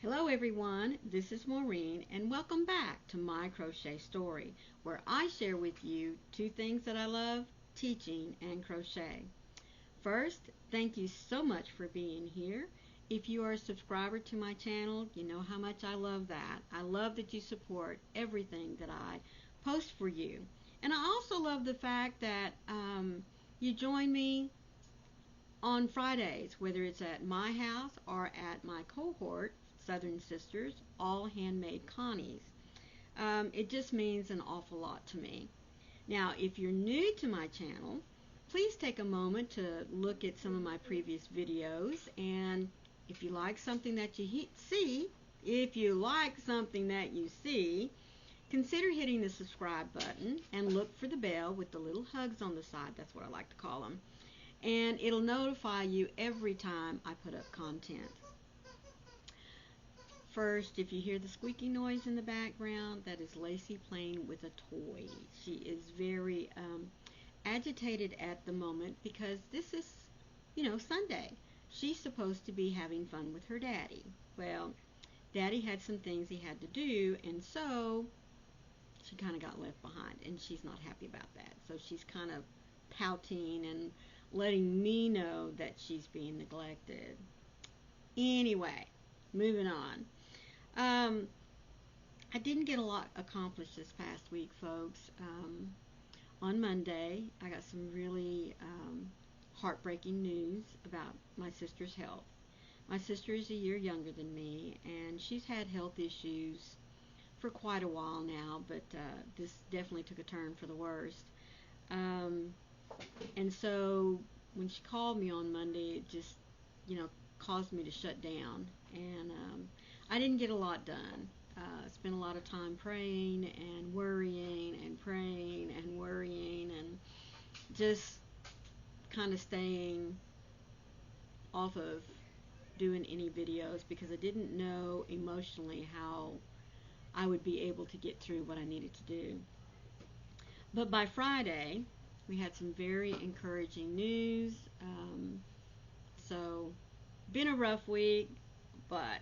Hello everyone, this is Maureen and welcome back to my crochet story where I share with you two things that I love, teaching and crochet. First, thank you so much for being here. If you are a subscriber to my channel, you know how much I love that. I love that you support everything that I post for you. And I also love the fact that you join me on Fridays, whether it's at my house or at my cohort, Southern Sisters, all handmade Connies. It just means an awful lot to me. Now, if you're new to my channel, please take a moment to look at some of my previous videos, and if you like something that you see, consider hitting the subscribe button and look for the bell with the little hugs on the side. That's what I like to call them. And it'll notify you every time I put up content. First, if you hear the squeaky noise in the background, that is Lacey playing with a toy. She is very agitated at the moment because this is, Sunday. She's supposed to be having fun with her daddy. Well, daddy had some things he had to do, and so she kind of got left behind, and she's not happy about that. So she's kind of pouting and letting me know that she's being neglected. Anyway, moving on. I didn't get a lot accomplished this past week, folks. On Monday, I got some really heartbreaking news about my sister's health. My sister is a year younger than me, and she's had health issues for quite a while now, but this definitely took a turn for the worst. And so when she called me on Monday, it just, caused me to shut down. And I didn't get a lot done. Spent a lot of time praying and worrying and praying and worrying and just kind of staying off of doing any videos because I didn't know emotionally how I would be able to get through what I needed to do. But by Friday, we had some very encouraging news. So, been a rough week, but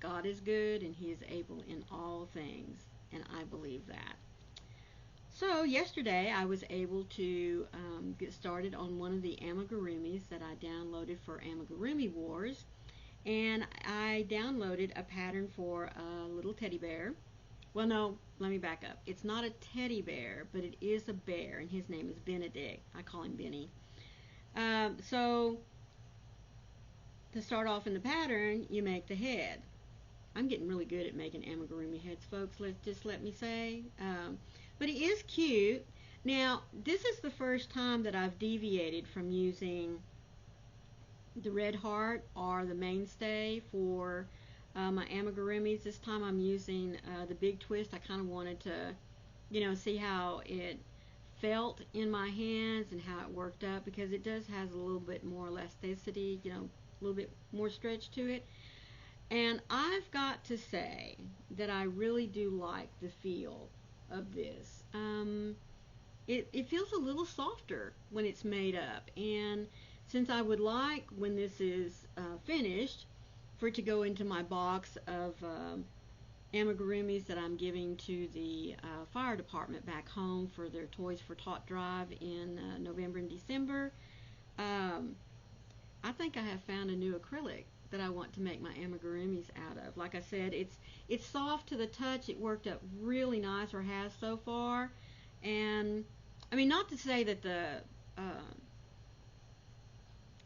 God is good and He is able in all things, and I believe that. So yesterday I was able to get started on one of the amigurumis that I downloaded for Amigurumi Wars, and I downloaded a pattern for a little teddy bear. Well, no, let me back up. It's not a teddy bear, but it is a bear, and his name is Benedict. I call him Benny. So to start off in the pattern, you make the head. I'm getting really good at making amigurumi heads, folks. Let me say. But he is cute. Now, this is the first time that I've deviated from using the red heart or the mainstay for my amigurumis. This time I'm using the big twist. I kind of wanted to, see how it felt in my hands and how it worked up, because it does has a little bit more elasticity, a little bit more stretch to it. And I've got to say that I really do like the feel of this. It feels a little softer when it's made up, and since I would like, when this is finished, for it to go into my box of amigurumis that I'm giving to the fire department back home for their Toys for Tot drive in November and December, I think I have found a new acrylic that I want to make my amigurumis out of. Like I said, it's soft to the touch. It worked up really nice, or has so far. And I mean, not to say that the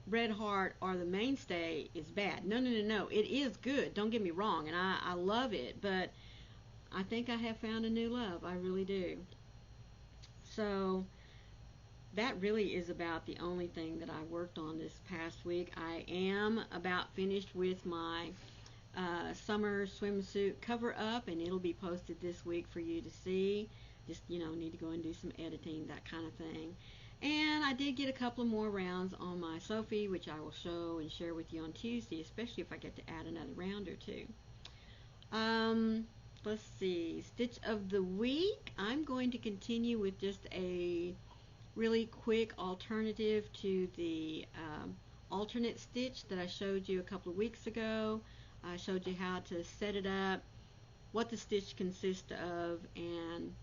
red heart or the mainstay is bad. No. It is good. Don't get me wrong, and I love it. But I think I have found a new love. I really do. So that really is about the only thing that I worked on this past week. I am about finished with my summer swimsuit cover up, and it'll be posted this week for you to see. Just, need to go and do some editing, that kind of thing. And I did get a couple of more rounds on my Sophie, which I will show and share with you on Tuesday, especially if I get to add another round or two. Let's see, stitch of the week. I'm going to continue with just a really quick alternative to the alternate stitch that I showed you a couple of weeks ago. I showed you how to set it up, what the stitch consists of, and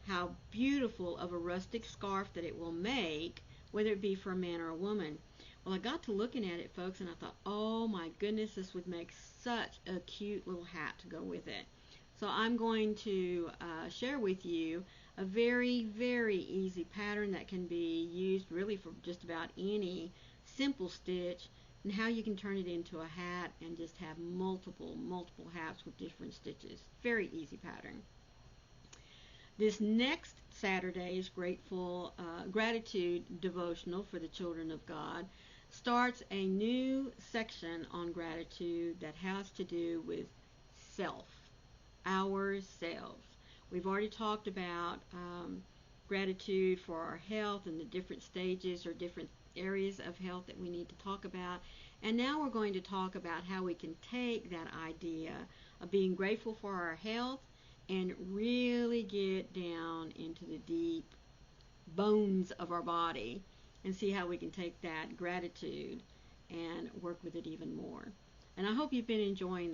how beautiful of a rustic scarf that it will make, whether it be for a man or a woman. Well, I got to looking at it, folks, and I thought, oh my goodness, this would make such a cute little hat to go with it. So I'm going to share with you a very, very easy pattern that can be used really for just about any simple stitch, and how you can turn it into a hat and just have multiple hats with different stitches. Very easy pattern. This next Saturday is gratitude devotional for the children of God. Starts a new section on gratitude that has to do with self, ourselves. We've already talked about gratitude for our health and the different stages or different areas of health that we need to talk about. And now we're going to talk about how we can take that idea of being grateful for our health and really get down into the deep bones of our body and see how we can take that gratitude and work with it even more. And I hope you've been enjoying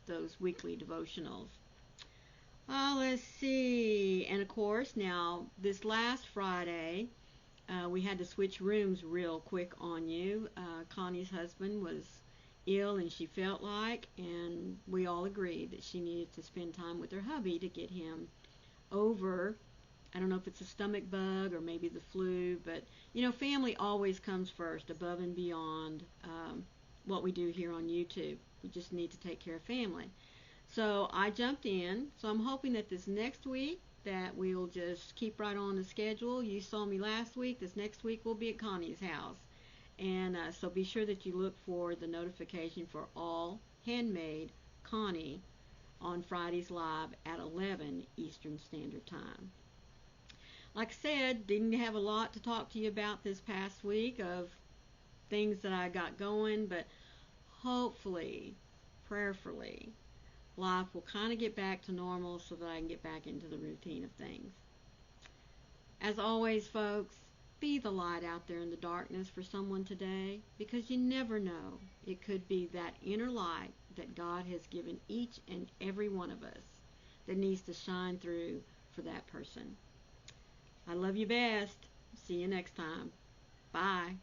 those weekly devotionals. Let's see. And of course, now this last Friday, we had to switch rooms real quick on you. Connie's husband was ill, and she felt like, and we all agreed that she needed to spend time with her hubby to get him over. I don't know if it's a stomach bug or maybe the flu, but family always comes first, above and beyond what we do here on YouTube. We just need to take care of family. So I jumped in. So I'm hoping that this next week that we'll just keep right on the schedule. You saw me last week. This next week we'll be at Connie's house. And so be sure that you look for the notification for All Handmade Connie on Fridays live at 11 Eastern Standard Time. Like I said, didn't have a lot to talk to you about this past week of things that I got going, but hopefully, prayerfully, life will kind of get back to normal so that I can get back into the routine of things. As always, folks, be the light out there in the darkness for someone today, because you never know. It could be that inner light that God has given each and every one of us that needs to shine through for that person. I love you best. See you next time. Bye.